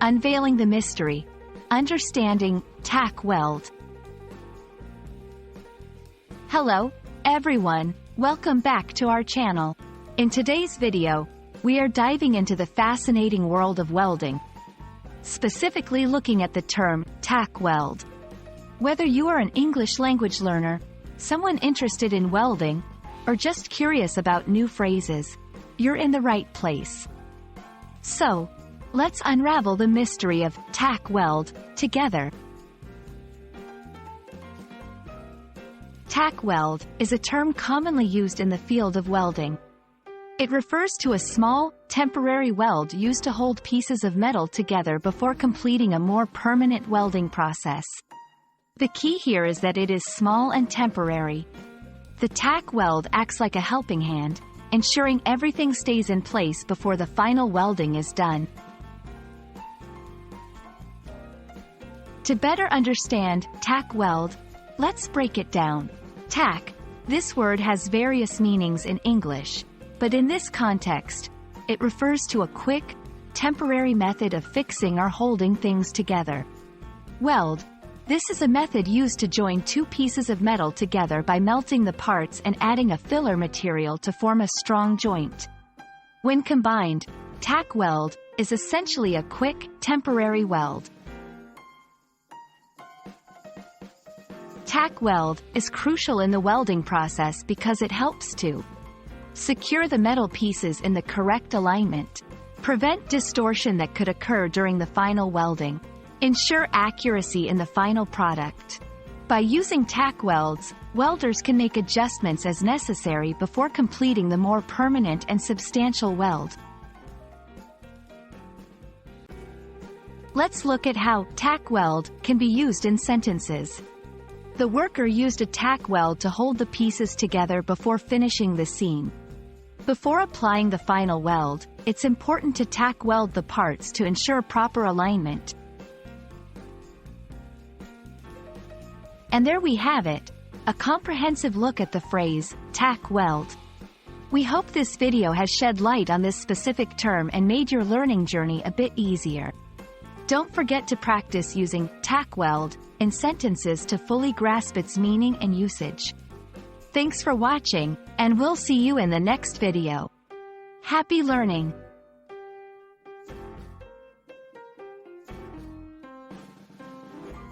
Unveiling the Mystery, Understanding Tack Weld. Hello, everyone, welcome back to our channel. In today's video, we are diving into the fascinating world of welding, specifically looking at the term tack weld. Whether you are an English language learner, someone interested in welding, or just curious about new phrases, you're in the right place. So, let's unravel the mystery of tack weld together. Tack weld is a term commonly used in the field of welding. It refers to a small, temporary weld used to hold pieces of metal together before completing a more permanent welding process. The key here is that it is small and temporary. The tack weld acts like a helping hand, ensuring everything stays in place before the final welding is done. To better understand tack weld, let's break it down. Tack. This word has various meanings in English, but in this context, it refers to a quick, temporary method of fixing or holding things together. Weld. This is a method used to join two pieces of metal together by melting the parts and adding a filler material to form a strong joint. When combined, tack weld is essentially a quick, temporary weld. Tack weld is crucial in the welding process because it helps to secure the metal pieces in the correct alignment, prevent distortion that could occur during the final welding, ensure accuracy in the final product. By using tack welds, welders can make adjustments as necessary before completing the more permanent and substantial weld. Let's look at how tack weld can be used in sentences. The worker used a tack weld to hold the pieces together before finishing the seam. Before applying the final weld, it's important to tack weld the parts to ensure proper alignment. And there we have it, a comprehensive look at the phrase, tack weld. We hope this video has shed light on this specific term and made your learning journey a bit easier. Don't forget to practice using tack weld in sentences to fully grasp its meaning and usage. Thanks for watching, and we'll see you in the next video. Happy learning!